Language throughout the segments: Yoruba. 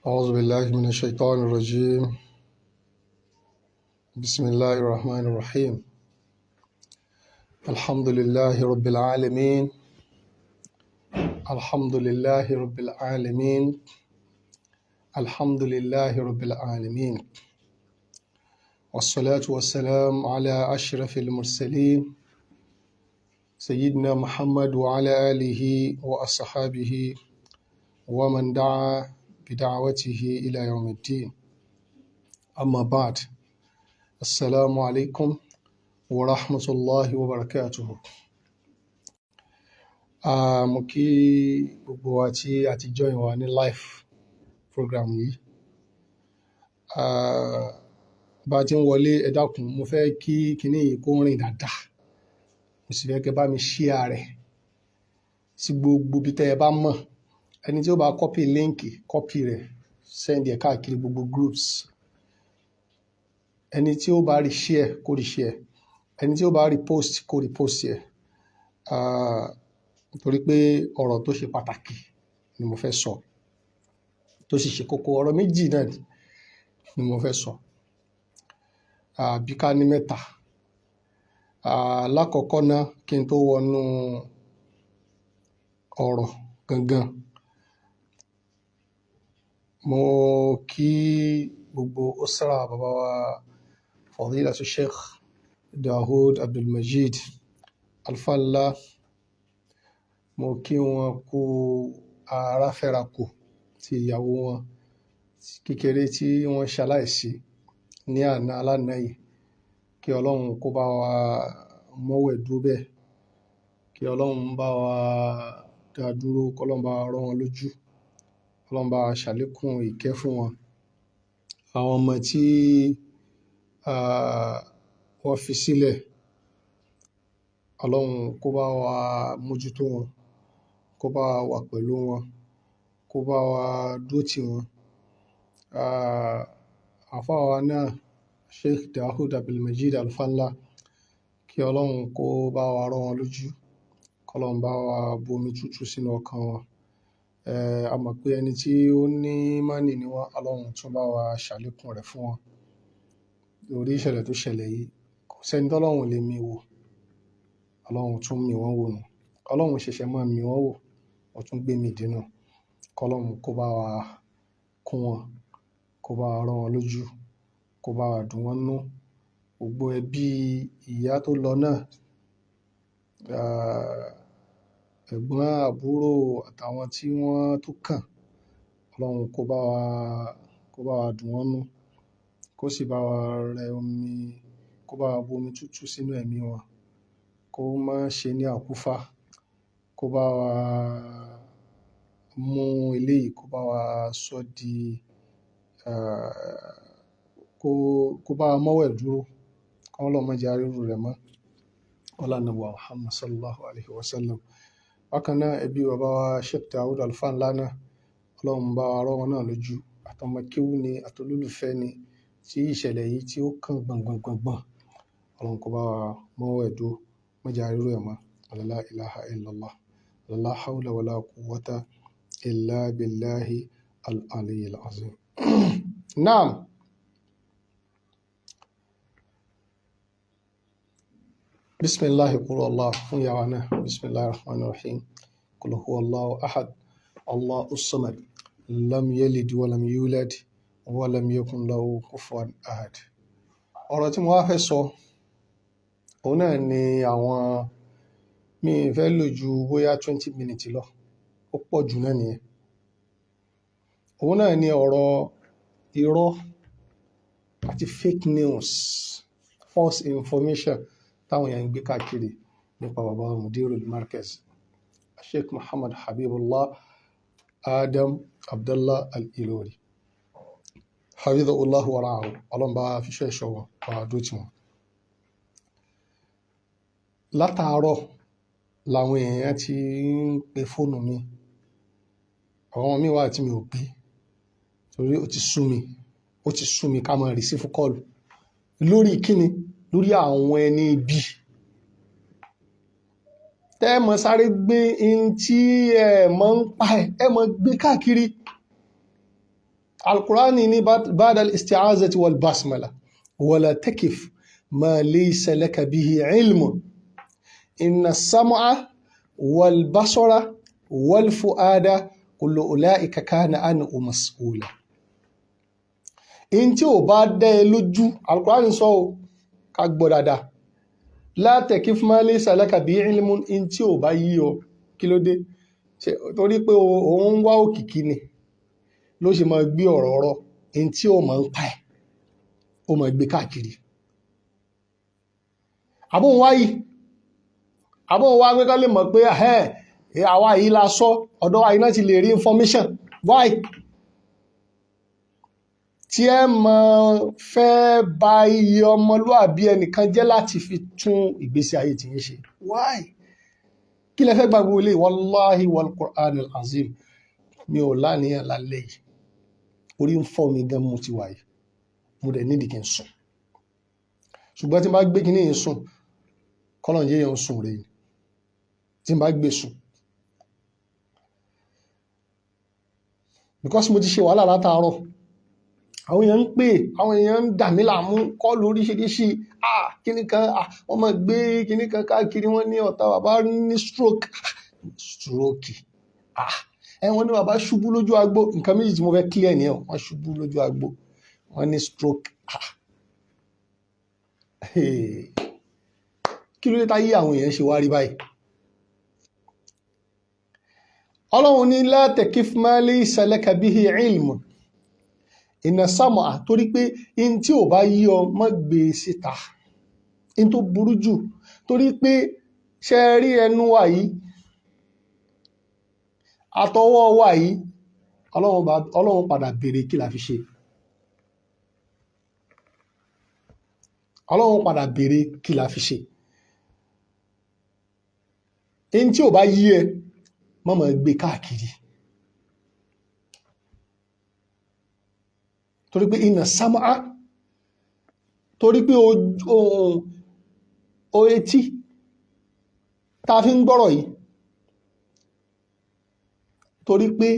أعوذ بالله من الشيطان الرجيم. بسم الله الرحمن الرحيم. الحمد لله رب العالمين. الحمد لله رب العالمين. الحمد لله رب العالمين. والصلاة والسلام على أشرف المرسلين سيدنا محمد وعلى آله وأصحابه ومن دعا بدعوته إلى يوم الدين. أما بعد، السلام عليكم ورحمة الله وبركاته. Mo kí gbogbo wa tí a ti join wa ní live program yìí. Bá ti ń wọlé, ẹ dákun, mo fẹ́ kí kinní yìí kó rìn dáadáa. Mo sì fẹ́ kẹ́ bá mi share rẹ̀ sí gbogbo ibi tẹ́ ẹ bá mọ̀. Ẹni tí ó bá copy link, copy rẹ̀, send ẹ̀ káàkiri gbogbo groups. Ẹni tí ó bá rí share kó rí share. Ẹni tí ó bá repost kó repost ẹ̀. Nítorí pé ọ̀rọ̀ tó ṣe pàtàkì ni mo fẹ́ sọ, tó sì ṣe kókó. Ọ̀rọ̀ méjì náà ni mo fẹ́ sọ, bí ká ní mẹ́ta. Lákọ̀ọ́kọ́ náà, kí n tó wọnú ọ̀rọ̀ gangan, mo kí gbogbo usra bàbá wa Fadilatu Sheikh Dawood Abdulmajid Alfa-Ńlá. Mo kí wọn kú ara fẹ́ra kù ti ìyàwó wọn kékeré tí wọ́n ṣaláìsí ní àná alánà yìí. Kí Ọlọ́run kó bá wa mọ́wẹ̀ dúró bẹ́ẹ̀. Kí Ọlọ́run bá wa dá dúró, kí Ọlọ́run bá wa rọ́ wọn lójú. Ọlọ́run bá wa ṣàlékún ìkẹ́ fún wọn. Àwọn ọmọ tí wọ́n fi sílẹ̀, Ọlọ́run kó bá wa mójútó wọn, kó bá wa wà pẹ̀lú wọn, kó bá wa dúró tì wọ́n. Àfáà wa náà, Sheikh Dawood Abdulmajid Alfa-Ńlá, kí Ọlọ́run kó bá wa rọ́ wọn lójú, kí Ọlọ́run bá wa bomi tútù sínú ọkàn wọn. A mọ̀ pé ẹni tí ó ní mánì ni wọ́n. Ọlọ́run tún bá wa ṣàlékún rẹ̀ fún wọn. Lórí ìṣẹ̀lẹ̀ tó ṣẹlẹ̀ yìí, kò sẹ́ni tí Ọlọ́run ò lè mì wò. Ọlọ́run tún mì wọ́n wò nù. Ọlọ́run ṣẹ̀ṣẹ̀ máa mì wọ́n wò, ó tún gbé mi dínà. Kí Ọlọ́run kó bá wa kún wọn, kó bá wa rọ́ wọn lójú, kó bá wa dùn wọ́n nú. Gbogbo ẹbí ìyá tó lọ náà, ẹ̀gbọ́n, àbúrò àtàwọn tí wọ́n tún kàn, Ọlọ́run kó bá wa dùn wọ́n nú, kó sì bá wa rẹ omi, kó bá wa bomi tútù sínú ẹ̀mí wọn, kó má ṣe ní àkúfà, kó bá wa mú eléyìí, kó bá wa sọ di kó bá wa mọ́wẹ̀ dúró, kí Ọlọ́run má jẹ́ á rírú rẹ̀ mọ́. Ọlá Ànábì wa Muhammad sallallahu alaihi wasallam. Bákan náà, ẹbí bàbá wa Sheikh Dawood Alfa-Ńlá náà, Ọlọ́run bá wa rọ́ wọn náà lójú. Àtọmọ kéwú ni, àtolólùfẹ́ ni, tí ìṣẹ̀lẹ̀ yìí tí ó kàn gbọ̀ngbọ̀ngbọ̀ngbọ̀n. Ọlọ́run kó bá wa mọ́wẹ̀ dúró, má jẹ́ á rírú ẹ̀ mọ́. La ilaha illallah, la hawla wala quwwata illa billahi al-aliyyil azim. Naam. Bismillahi qul Allah fún ìyá wa náà. Bismillahir rahmanir rahim. Qul huwa Allahu ahad, Allahus samad, lam yalid wa lam yulad wa lam yakun lahu kufuwan ahad. Ọ̀rọ̀ tí mo wá fẹ́ sọ, òun náà ni mi fẹ́ lò ju bóyá 20 minutes lọ. Ó pọ̀ jù náà nìyẹn. Òun náà ni ọ̀rọ̀ irọ́ àti fake news, false information táwọn èèyàn ń gbé káàkiri nípa bàbá Mudirul Markaz, Sheikh Muhammad Habibullah Adam Abdullah Al-Ilori. Hafidhahullah wa ra'ahu. Ọlọ́run bá fi ṣọ́ ẹ̀ṣọ́ wọn, bá wa dúró tì wọ́n. Látàárọ̀ làwọn èèyàn ti ń pe fóònù mi. Àwọn míì wà tí mi ò gbé, torí ó ti sú mi ká máa receive call. Lórí kíni? Lórí àwọn ẹni ibi. Tẹ́ mọ sáré gbé in tí ẹ mọ̀ ń pa ẹ mọ̀ gbé káàkiri. Al-Qur'ani ní ba'da al-isti'azati wal basmala wala takif ma laysa laka bihi ilmun inna as-sam'a wal basara wal fu'ada kullu ulaika kana anhu mas'ula. In tí ò bá dá ẹ lójú, Al-Qur'ani sọ ọ́ ká gbọ́ dáadáa. La takif ma laysa laka bihi ilmun, in tí ò bá yí ọ kí ló dé? Torí pé òun wá òkìkí ni ló ṣe máa gbé ọ̀rọ̀ ọ̀rọ̀ in tí ó máa ń pa ẹ̀ ó máa gbé káàkiri. Àbóhùn wáyìí àbóhùn wá pé ká lè mọ̀ pé àwa yìí la sọ ọ̀dọ̀ wa yìí náà ti lè rí information. Why? Tí ẹ mọ̀ fẹ́ bà iye ọmọlúàbí ẹnìkan jẹ́ láti fi tún ìgbésí ayé tí yín ṣe. Why? Kí lẹ fẹ́ gbàgbọ́ ilé? Wallahi wal Qur'an al-azim, mi ò láníyàn lálẹ́ yìí, orí ń fọ́ mi gan mo ti wà yìí, mo dẹ̀ nídìí kí n sùn. Ṣùgbọ́n tí n bá gbé kíní yìí sùn, kọ́lọ̀ yé yẹn ń sùn rẹ̀ ni. Tí n bá gbé sùn, because mo ti ṣe wàhálà látàárọ̀, àwọn èèyàn ń pè, àwọn èèyàn ń dà mí láàmú, kọ́ọ̀lù oríṣiríṣi, kíní kan, wọ́n máa gbé kíní kan káàkiri, wọ́n ní ọ̀tá bàbá ní stroke. Stroke. Wọ́n ní bàbá ṣubú lójú agbo. Nǹkan méjì tí mo fẹ́ clear ni ẹ̀, wọ́n ṣubú lójú agbo, wọ́n ní stroke. Kí ló dé táyé àwọn èèyàn ṣe wá rí báyìí? Ọlọ́run ní la takif ma laysa laka bihi ilmun inna sam'a, torí pé in tí ò bá yí ọ má gbé síta. In tó burú jù, torí pé ṣe rí ẹnu wa yìí àtọwọ́ wa yìí, Ọlọ́run padà béèrè kí la fi ṣe. Ọlọ́run padà béèrè kí la fi ṣe. In tí ò bá yí ẹ má máa gbé káàkiri. Torí pé inna sam'a, torí pé o etí tá fi ń gbọ́rọ̀ yìí, torí pé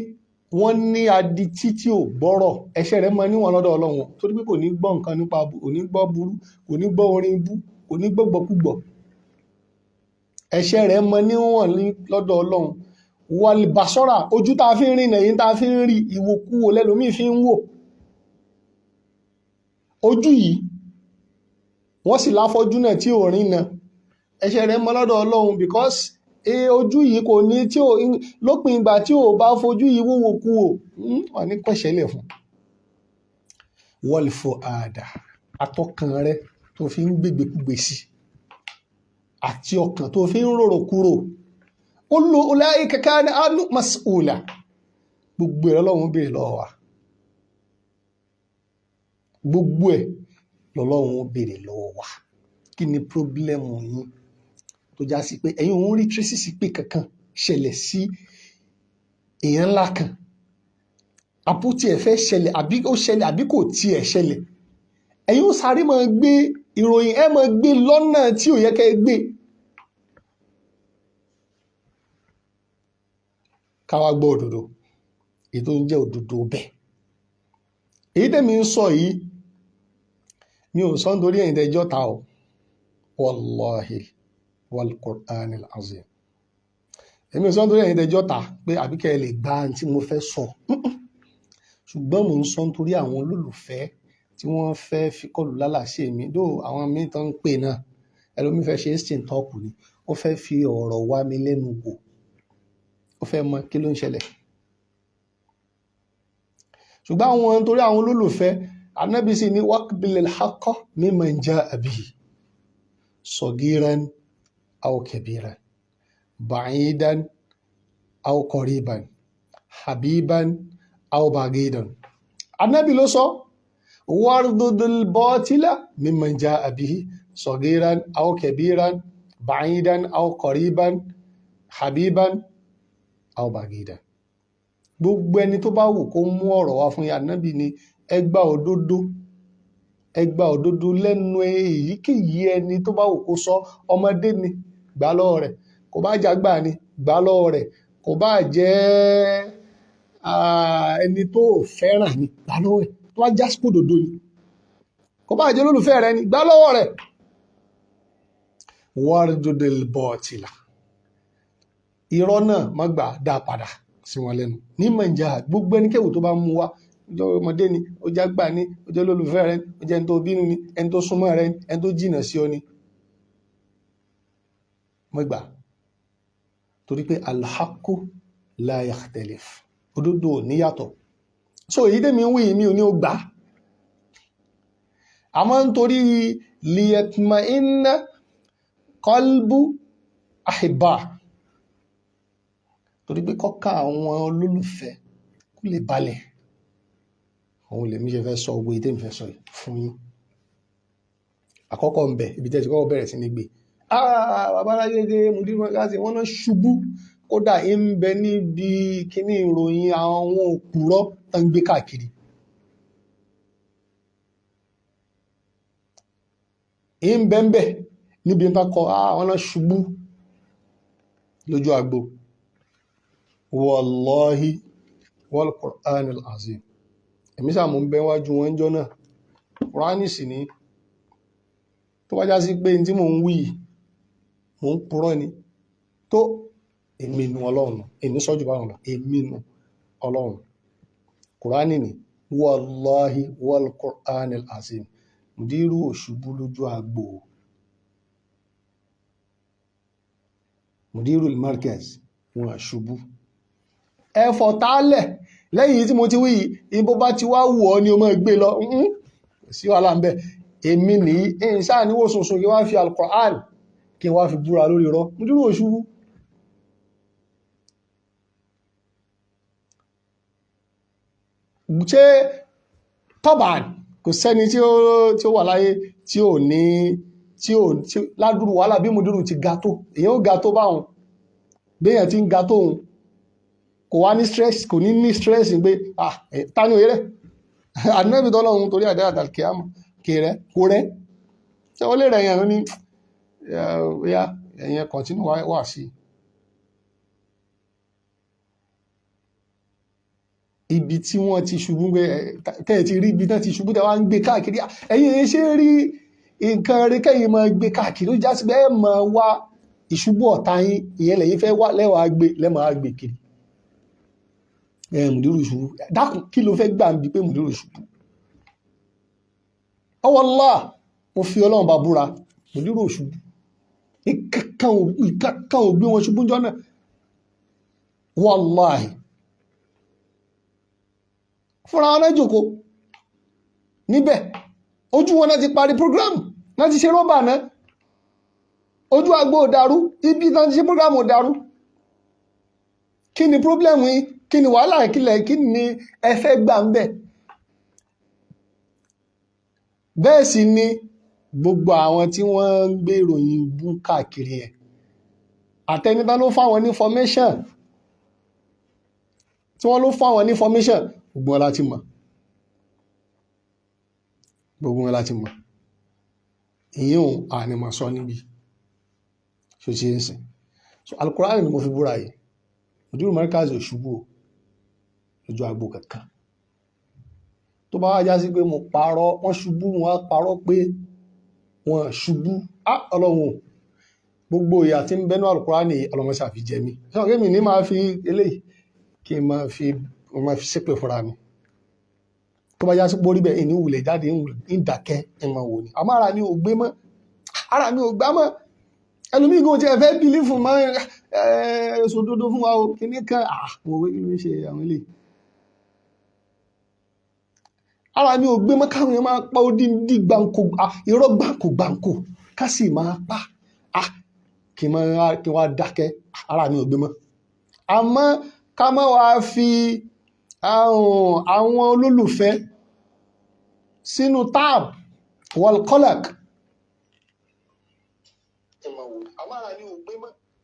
wọ́n ní adití tí ò gbọ́rọ̀, ẹ̀ṣẹ̀ rẹ̀ máa níwọ̀n lọ́dọ̀ Ọlọ́run, torí pé kò ní gbọ́ nǹkan nípa, kò ní gbọ́ burú, kò ní gbọ́ orin bú, kò ní gbọ́ gbọ́kúgbọ̀. Ẹ̀ṣẹ̀ rẹ̀ máa níwọ̀n lọ́dọ̀ Ọlọ́run. Wal basara, ojú tá fi ń rìn nẹ̀yìn tá fi ń rí ìwòkúwò lẹ́lòmíì fi ń wò. Ojú yìí wọ́n sì láfọ́jú náà tí ò rìn náà. Ẹ̀ṣẹ̀ rẹ̀ máa lọ́dọ̀ Ọlọ́run, because ojú yìí kò ní, tí ò lópin ìgbà tí ò bá fojú yìí wòwò kú ò wà ní pẹ̀ṣẹ̀lẹ̀ fún. Wal fu'ada, àtọkàn rẹ tó fi ń gbégbékúgbé sí, àti ọkàn tó fi ń rorò kúrò. Kullu ulaika kana anhu mas'ula, gbogbo ẹ̀ lọ́lọ́run béèrè lọ́wọ́ wa. Gbogbo ẹ̀ lọ́lọ́run béèrè lọ́wọ́ wa. Kí ni pírọ́blẹ́mù yín tó já sí pé ẹ̀yin òun rí tracy pé kankan ṣẹlẹ̀ sí èèyàn ńlá kan, àpótí ẹ̀ fẹ́ ṣẹlẹ̀ àbí ó ṣẹlẹ̀ àbí kò tiẹ̀ ṣẹlẹ̀, ẹ̀yin ó sáré máa gbé ìròyìn, ẹ máa gbé lọ́nà tí ò yẹ kẹ́ ẹ gbé. Ká wá gbọ́ òdodo, èyí tó ń jẹ́ òdodo bẹ́ẹ̀. Èyí tẹ̀mí ń sọ yìí, mi ò sọ nítorí ẹ̀yin tẹ́jọ́ ta o, wallahi wal Qur'an al-azim. Èmi ò sọ nítorí ẹ̀yin tẹ́jọ́ ta pé àbíkẹ́ ẹ lè gba tí mo fẹ́ sọ. Ṣùgbọ́n mò ń sọ nítorí àwọn olólùfẹ́ tí wọ́n fẹ́ fi kọlù lálàsí mi. Dó àwọn míì tó ń pè náà, ẹlòmíì fẹ́ ṣe instant talk ni, ó fẹ́ fi ọ̀rọ̀ wá mi lẹ́nu wò, ó fẹ́ mọ kí ló ń ṣẹlẹ̀. Ṣùgbọ́n àwọn nítorí àwọn olólùfẹ́, Ànábì sì ní waqbilil haqqa mimman ja'a bihi sagiran aw kabiran ba'idan aw qariban habiban aw baghidan. Ànábì ló sọ, wardudul batila mimman ja'a bihi sagiran aw kabiran ba'idan aw qariban habiban aw baghidan. Gbogbo ẹni tó bá wù kó mú ọ̀rọ̀ wá fún yín, Ànábì ni ẹ gba òdodo lẹ́nu èyíkéyìí ẹni tó bá wù kó sọ. Ọmọdé ni gbà lọ́wọ́ rẹ̀, kò bá jẹ́ àgbà ni gbà lọ́wọ́ rẹ̀, kò bá jẹ́ ẹni tó fẹ́ràn ni gbà lọ́wọ́ ẹ̀, tó bá jásíkò dòdò ni kò bá jẹ́ olólùfẹ́ rẹ ni gbà lọ́wọ́ rẹ̀. wardudil bọ́ọ̀tìlà, irọ́ náà má gbà dá padà sí wọn lẹ́nu. ní mọ̀njà gbogbo ẹnikẹ́wò tó bá mú wa, ọjọ́ ọmọdé ni, ó jẹ́ àgbà ni, ó jẹ́ olólùfẹ́ rẹ ni, ó jẹ́ ẹni tó bínú ni, ẹni tó súnmọ́ rẹ ni, ẹni tó jìnnà sí ọ ni, má gbà. torí pé alhaqqu la yakhtalif, òdodo níyàtọ̀. so èyí tẹ́mi ń wí mi ò ní ó gbà, àmọ́ nítorí liyatma'inna qalbu ahibba, torí pé kọ́kà àwọn olólùfẹ́ kó lè balẹ̀, òun lèmi ṣe fẹ́ sọ owó ìtẹ́mi fẹ́ sọ fún yín. àkọ́kọ́ ń bẹ̀ ibi tẹ́sí kọ́kọ́ bẹ̀rẹ̀ sí ní gbé babaláyédé Mudiru Markazi wọ́n náà ṣubú, kódà ń bẹ níbi kíní ìròyìn àwọn òpùrọ́ tó ń gbé káàkiri. ń bẹ ń bẹ níbi ń takọ àwọn náà ṣubú lójú àgbo. wallahi wal Qur'anil azim, èmi sáà mú ń bẹ wájú wọn jọ náà. Kùránì sì ní tó bá já sí pé tí mò ń wí mò ń purọ́ ni tó èmi nu Ọlọ́run, èmi sọ́jú báwọn lọ, èmi nu Ọlọ́run. Kùránì ní wallahi wal Qur'anil azim, Mudiru òṣùbú lójú àgbò. Mudiru Markazi wọn àṣubú. ẹ̀fọ̀ tálẹ̀ lẹ́yìn tí mo ti wí ibo bá ti wá wù ọ́ ni o máa gbé lọ, sí wàhálà ń bẹ. èmi ní ìsáà níwò sùnsùn kí wọ́n fi al-Qur'an kí wọ́n fi búra lórí rọ́. Mudiru òṣùbú. ṣé tọ́bà kò sẹ́ni tí ó wà láyé tí ò ní ládùrú wàhálà bí Mudiru ti ga tó, èyàn ó ga tó báwọn, béèyàn ti ń ga tó òun kò wá ní stress, kò ní stress pé tani òye rẹ̀ àdínábì tọ́lọ́run torí àdá àtàkìyàmọ̀ kì rẹ̀ kò rẹ̀ ṣé ó lè rẹ̀ yẹn ní ẹ̀yẹn continue wà sí. ibi tí wọ́n ti ṣubú pé tẹ́ẹ̀ ti rí ibi tán ti ṣubú tẹ́ wá ń gbé káàkiri, ẹ̀yin ṣe rí nǹkan rẹ̀ kẹ́yìn máa gbé káàkiri, ó já sí pé ẹ máa wá ìṣubú ọ̀tá yín, ìyẹn lẹ́yìn fẹ́ wá lẹ́wàá gbé lẹ́màá gbé kiri. Mudiru ṣubú, dákun kí ló fẹ́ gbà ń bi pé Mudiru ṣubú? Wallah mo fi Ọlọ́run bá búra, Mudiru ṣubú, ìkankan ò gbé wọn ṣubú jọ náà. Wallahi fúnra wọn náà jòkó níbẹ̀, ojú wọn náà ti parí program, náà ti ṣe rọ́bà náà, ojú àgbò ò dàrú, ibi náà ti ṣe program ò dàrú. kí ni problem yìí? kí ni wàhálà ìkìlẹ̀? kí ni ẹ fẹ́ gbà ń bẹ̀? bẹ́ẹ̀ sì ni gbogbo àwọn tí wọ́n ń gbé ìròyìn bú káàkiri ẹ̀, àtẹnitán ló fáwọn ní information, tí wọ́n ló fáwọn ní information, gbogbo wọn láti mọ̀, gbogbo wọn láti mọ̀. ìyẹn òun ànímọ̀ sọ níbi ṣó ṣe ń sìn. so Al-Qur'an ni mo fi búra yìí, Mudiru Markazi òṣùbù lójú àgbo kankan. tó bá wá já sí pé mo parọ́ wọ́n ṣubú, wọ́n parọ́ pé wọ́n ṣubú, Ọlọ́run gbogbo ìyà tí ń bẹ́nu Al-Qur'an ní Ọlọ́run ṣàfi jẹ mí. sọ pé mi ní máa fi eléyìí kí n máa fi ṣépè fúnra mi. tó bá já sí pórí bẹ́ẹ̀ ìní wulẹ̀ jáde ń dàkẹ́ ìmọ̀ wò ni, àmọ́ ara mi ò gbé mọ́, ara mi ò gbá mọ́. ẹlòmíì kò tiẹ̀ fẹ́ bìlí fún mọ́ sòdodo fún wa o kìíní kan òwe kí ló ń ṣe àwọn eléyìí. ara mi ò gbé mọ́ káwọn èèyàn máa pa odindi gbàǹkó, irọ́ gbàǹkó ká sì máa pa kí wọ́n dákẹ́, ara mi ò gbé mọ́. àmọ́ ká má wá fi àwọn olólùfẹ́ sínú tab wal qalaq,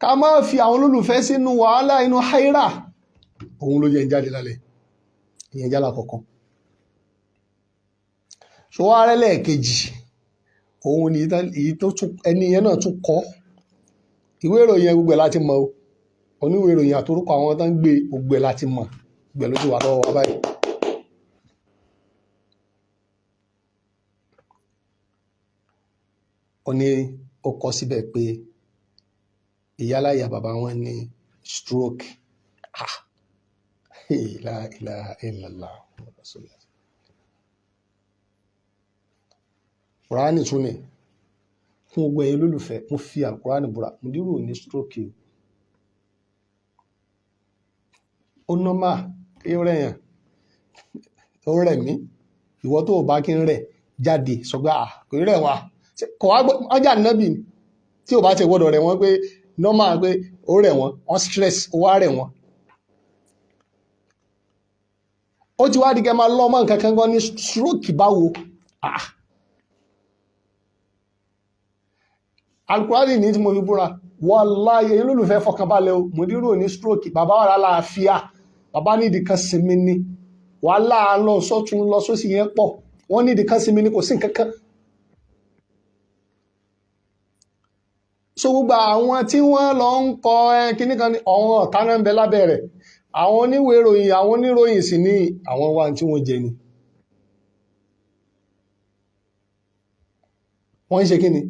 ká má fi àwọn olólùfẹ́ sínú wàhálà inú haira, òun ló jẹ́ ń jáde lálẹ́, ìyẹn jálá kọ̀ọ̀kan. ṣọwárẹ́ lẹ́ẹ̀kejì òun ni èyí tó tún ẹni yẹn náà tún kọ́ ìwé ìròyìn gbogbo ẹ̀ láti mọ̀ o, oníwèé ìròyìn àtorúkọ àwọn tó ń gbé gbogbo ẹ̀ láti mọ̀ gbẹ̀ ló ti wà lọ́wọ́ wa báyìí. Ó ní ó kọ síbẹ̀ pé ìyáláyà bàbá wọn ní stroke. La ilaha illallah. Kùránì tún ní fún gbogbo ẹ̀yin olólùfẹ́, mo fi àkùránì búra, Mudiru ò ní stroke o. Ó nọ́mà kí ó rẹ̀yàn, ó rẹ̀ mí, ìwọ tó bá kí ń rẹ̀ jáde sọgbà kò rẹ̀ wá kọ̀ wá ọjà nábì tí ò bá ti gbọ́dọ̀ rẹ̀ wọ́n pé nọ́mà pé ó rẹ̀ wọ́n stress ó wá rẹ̀ wọ́n. Ó ti wá di kẹ́ máa lọ́mọ nǹkan kan gan ní stroke báwo. Alukùránì ní tí mo fi búra, wallahi ẹ̀yin olólùfẹ́ fọkànbalẹ̀ o, Mudiru ò ní stroke, bàbá wà láàáfíà, bàbá nídìí kan sinmi ni, wàhálà lọ sọ́tún lọ sósì yẹn pọ̀, wọ́n nídìí kan sinmi ni, kò sí nǹkan kan. So gbogbo àwọn tí wọ́n lọ ń kọ kíní kan ní àwọn ọ̀tá náà ń bẹ lábẹ́ rẹ̀, àwọn oníwèé ìròyìn, àwọn oníròyìn sì ní àwọn wá tí wọ́n jẹ ni. Wọ́n ń ṣe kíni?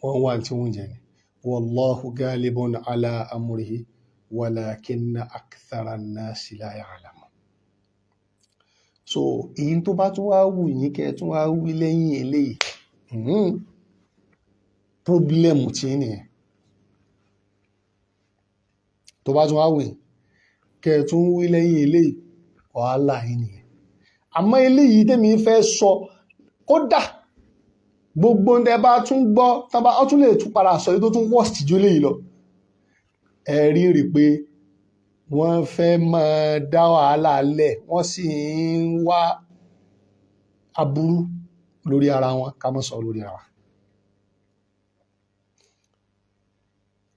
Wọ́n wá tí wọ́n jẹ ni. Wallahu galibun ala amrihi walakinna akthara an-nasi la ya'lamun. So èyí tó bá tún wá wù yín kẹ́ tún wá wí lẹ́yìn eléyìí, pọ́blẹ́mù tí nìyẹn. Tó bá tún wá wù yín kẹ́ tún wí lẹ́yìn eléyìí, wàhálà yín nìyẹn. Àmọ́ eléyìí tèmi fẹ́ sọ, kódà gbogbo ń tẹ́ bá tún gbọ́ tọ́ba ó tún lè tún padà sọ èyí tó tún worst jù léyìí lọ. Ẹ rí pé wọ́n fẹ́ máa dá wàhálà lẹ̀, wọ́n sì ń wá aburú lórí ara wọn, ká má sọ lórí ara wa.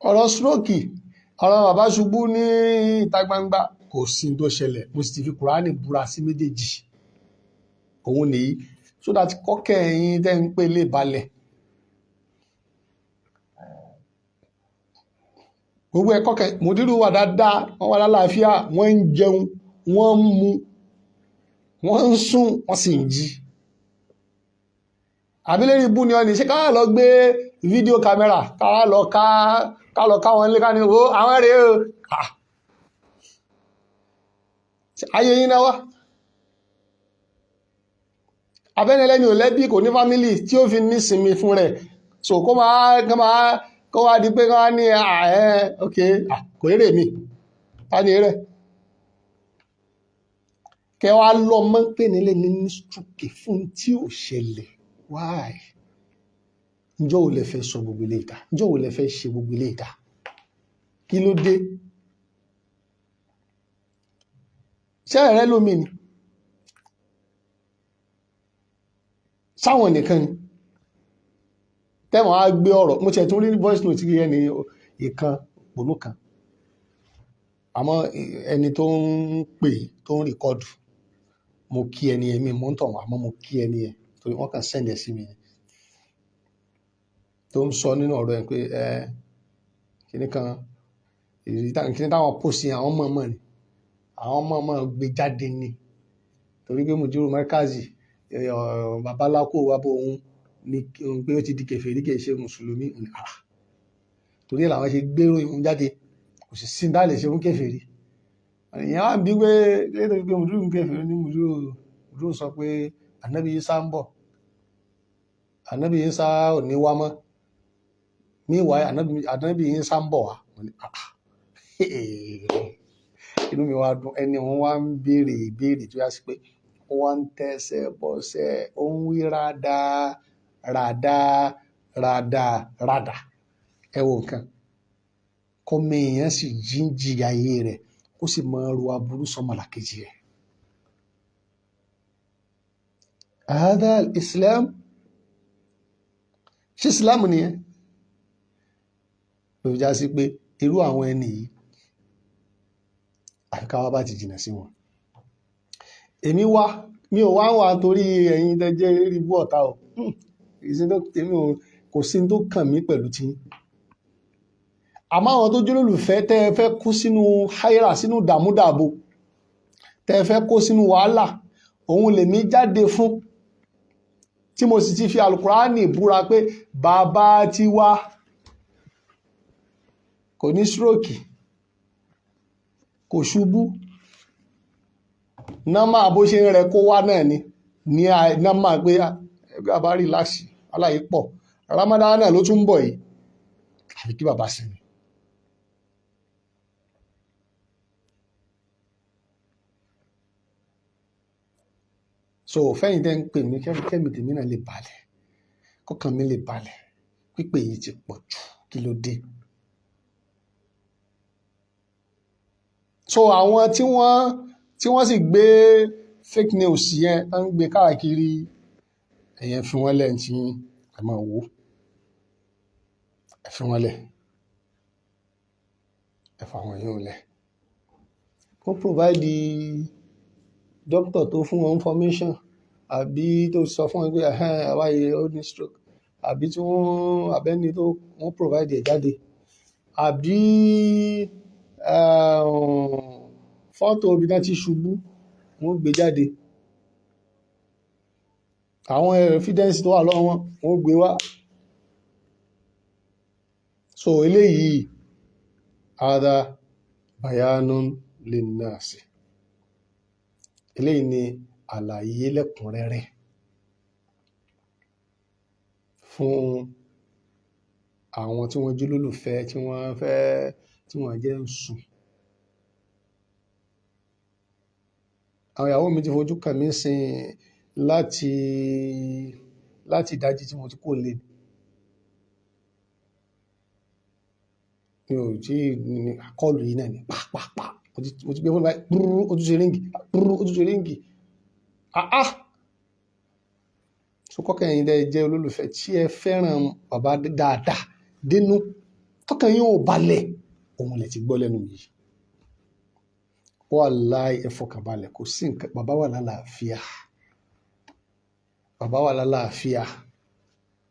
Ọ̀rọ̀ stroke, ọ̀rọ̀ bàbá ṣubú ní ìta gbangba, kò sí tó ṣẹlẹ̀, mo sì ti fi Kùránì búra sí méjèèjì. Òun nìyí, so that kọ́kẹ́ ẹ̀yin tẹ́ ń pè lè balẹ̀. Gbogbo ẹ̀ kọ́kẹ́, Mudiru wà dáadáa, wọ́n wà lálàáfíà, wọ́n ń jẹun, wọ́n ń mu, wọ́n ń sùn, wọ́n sì ń jí. Àbílẹ̀ ibú ni ọ ní, ṣé ká lọ gbé fídíò kámẹ́rà, ká lọ ká wọn lé ká ní wo àwọn ẹ̀rẹ́ o. Ayé yín náà wá. Abẹ́nilẹ́ni ò lẹ́bí, kò ní fámílì tí ó fi ní sinmi fún rẹ̀. So kó wá di pé ká ní ok, kò eré mi, ká ní eré. Kẹ wá lọ mọ́ pé nílé ní stroke fún tí ò ṣẹlẹ̀. Why? Ǹjọ́ ò lè fẹ́ sọ gbogbo ilé ìta? Ǹjọ́ ò lè fẹ́ ṣe gbogbo ilé ìta? Kí ló dé? Ṣé ẹ̀rẹ́ lómi ni? Sáwọn nìkan ni? Tẹ́wọ̀n á gbé ọ̀rọ̀, mo tiẹ̀ tún rí voice note kí ẹni ìkan òpònú kan. Àmọ́ ẹni tó ń pè tó ń rìkọ́dù, mo kí ẹni ẹ̀mí mọ́ ń tọ̀ wọ́n, àmọ́ mo kí ẹni ẹ̀ torí wọ́n kàn send ẹ̀ sí mi. Tó ń sọ nínú ọ̀rọ̀ ẹ̀ pé kíní kan, kíní táwọn post yẹn àwọn mọ̀ọ́mọ̀ ni, àwọn mọ̀ọ́mọ̀ gbé jáde ni. Torí pé Mudiru Markazi, babaláko wa bó òun ní pé ó ti di kèfèrí kì í ṣe mùsùlùmí. Torí ẹ̀ làwọn ṣe gbé ìròyìn jáde, kò sì sí dá lè ṣe fún kèfèrí. Ìyẹn wá bí pé lédè pé Mudiru ń kèfèrí ní Mudiru sọ pé Ànábì Ìsá ń bọ̀, Ànábì Ìsá ò ní wá mọ́. Meanwhile, Ànábì Ìsá ń bọ̀ wá. Inú mi wá dùn, ẹni wọn wá ń béèrè ìbéèrè tó yá sí pé ó wá ń tẹ́sẹ̀ bọ́sẹ̀, ó ń wí rádá rádá. Ẹ wo nǹkan. Kọ́mọ èèyàn sì jíǹjì ayé rẹ̀, ó sì máa ro aburú sọ́mọlàkejì rẹ̀. Hadha al-Islam. Ṣé Islam nìyẹn? Ló fi já sí pé irú àwọn ẹni yìí àfi ká wá bá ti jìnà sí wọn. Mi ò wá torí ẹ̀yin tẹ́ jẹ́ ríbú ọ̀tá o. Kò sí tó kàn mí pẹ̀lú tí. Àmọ́ àwọn tó jólólùfẹ́ tẹ́ fẹ́ kú sínú háírà, sínú dàmúdàbò, tẹ́ fẹ́ kó sínú wàhálà òun lèmi jáde fún, tí mo sì ti fi alukurani búra pé bàbá tiwa kò ní stroke, kò ṣubú, nọ́mà bó ṣe ń rẹ kó wá náà ni ní nọ́mà pé ẹgbẹ́ àbá rìláàsì aláyé pọ̀, Ramadan náà ló tún ń bọ̀ yìí, àfi kí bàbá sinmi. So fẹ́yìn tẹ́ ń pè mí kẹ́mi tèmi náà lè balẹ̀, kọ́kàn mi lè balẹ̀, pípé yìí ti pọ̀ jù, kí ló dé? So àwọn tí wọ́n sì gbé fake news yẹn tó ń gbé káàkiri, ẹ̀yẹn fi wọ́n lẹ̀ tí ẹ máa wò, ẹ fi wọ́n lẹ̀, ẹ fà wọ́n yóò lẹ̀. Wọ́n provide doctor tó fún wọn information, àbí tó sọ fún wọn pé àwáyé ó ní stroke, àbí tí wọ́n abẹ́ni tó wọ́n provide ẹ̀ jáde, àbí fọ́tò ibi náà ti ṣubú wọ́n gbé jáde, àwọn evidence tó wà lọ́wọ́ wọn wọ́n gbé wá. So eléyìí ada bayanun linnasi, eléyìí ni àlàyé lẹ́kùnrẹ́rẹ́ fún àwọn tí wọ́n jólólùfẹ́, tí wọ́n jẹ́ ń sùn. Àwọn ìyàwó mi ti fojú kàn mí sin láti ìdájí tí mo ti kó lé, mi ò tí ní àkọlù yìí náà ni pàápàá mo ti gbé fún báyìí púrú ó tún ṣe ríǹgì so kọ́kàn yín dẹ́ jẹ́ olólùfẹ́ tí ẹ fẹ́ràn bàbá dáadáa dénú, kọ́kàn yín ò balẹ̀, òun lè ti gbọ́ lẹ́nu yìí. Wàláhì ẹ fọkàn balẹ̀, kò sí nǹkan, bàbá wà lálàáfíà,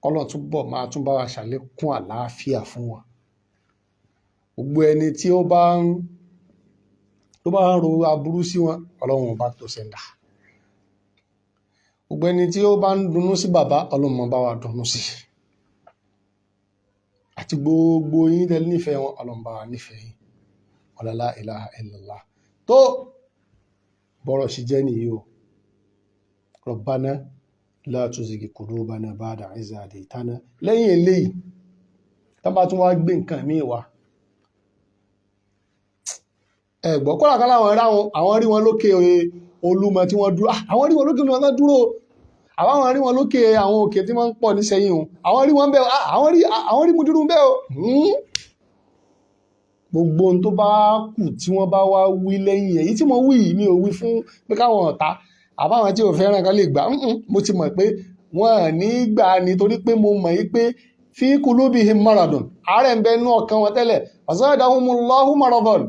Ọlọ́run túbọ̀ máa tún bá wa ṣàlékún àlàáfíà fún wọn. Gbogbo ẹni tí ó bá ń ro aburú sí wọn, Ọlọ́run bá tó sẹ́ńdà. Gbogbo ẹni tí ó bá ń dunnú sí bàbá, Ọlọ́run bá wa dunnú sí. Àti gbogbo yín tẹ́ nífẹ̀ẹ́ wọn, Ọlọ́run bá wa nífẹ̀ẹ́ yín. Wala la ilaha illallah. Tó bọ́rọ̀ sí jẹ́ nìyí o. Rabbana la tuzigh qulubana ba'da idh hadaytana. Lẹ́yìn eléyìí, tá bá tún wá gbé nǹkan míì wá. Ẹ̀gbọ́ kọ́lá kan láwọn àwọn rí wọn lókè Olúmọ tí wọ́n dúró. Àwọn rí wọn lókè Olúmọ tí wọ́n dúró. Àwọn rí wọn lókè àwọn òkè tí wọ́n ń pọ̀ nísẹ̀yìn o. Àwọn rí wọn bẹ́ẹ̀ o. Àwọn rí Mùdírù bẹ́ẹ̀ o. Gbogbo ohun tó bá kù tí wọ́n bá wá wí lẹ́yìn èyí tí mo wí yìí, mi ò wí fún pé káwọn ọ̀tá àbáwọn tí ò fẹ́ràn kan lè gbà. Mo ti mọ̀ pé wọ́n ní gbà nítorí pé mo mọ̀ yí pé fi qulubihim maradun, àárẹ̀ ń bẹ nínú ọkàn wọn tẹ́lẹ̀, fazadahumullahu maradan.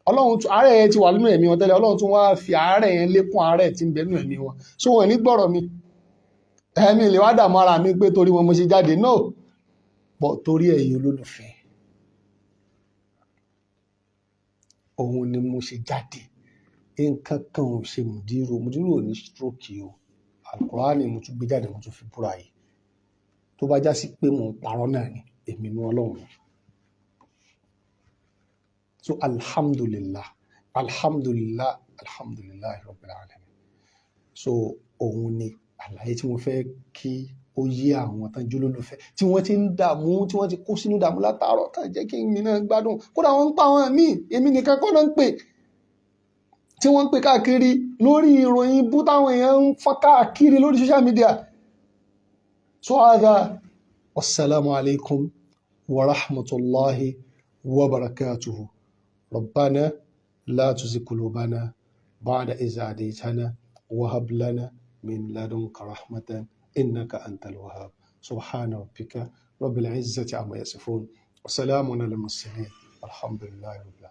Ọlọ́run àárẹ̀ yẹn ti wà nínú ẹ̀mí wọn tẹ́lẹ̀, Ọlọ́run tún wá fi àárẹ̀ yẹn lékún àárẹ̀ tí ń bẹ nínú ẹ̀mí wọn. So wọn ní gbọ́rọ̀ mi, ẹ̀mí lè wá dààmú ara mi pé torí wọn mo ṣe jáde, no, but torí ẹ̀yin olólùfẹ́, òun ni mo ṣe jáde. Nǹkan kan ò ṣe Mùdírù ò ní stroke o. Al-Qur'ani mo tún gbé jáde, mo tún fi búra yìí. Tó bá já sí pé mò ń parọ́ náà ni, èmi ní Ọlọ́run. So alhamdulillah rabbil alamin. So òun ni àlàyé tí mo fẹ́ kí ó yé àwọn tán jólólùfẹ́ tí wọ́n ti ń dààmú, tí wọ́n ti kó sínú dààmú látàárọ̀, tá jẹ́ kí mi náà gbádùn. Kódà wọ́n ń pa àwọn míì, èmi nìkan kọ́ náà ń pè, tí wọ́n ń pè káàkiri lórí ìròyìn bú táwọn èèyàn ń fọ́n káàkiri lórí social media. So hadha, wassalamu alaikum wa rahmatullahi wa barakatuhu. Rabbana la tuzigh qulubana ba'da idh hadaytana wa hab lana min ladunka rahmatan innaka antal wahhab. Subhana rabbika rabbil izzati amma yasifun wa salamun alal mursalin walhamdulillahi rabbil alamin.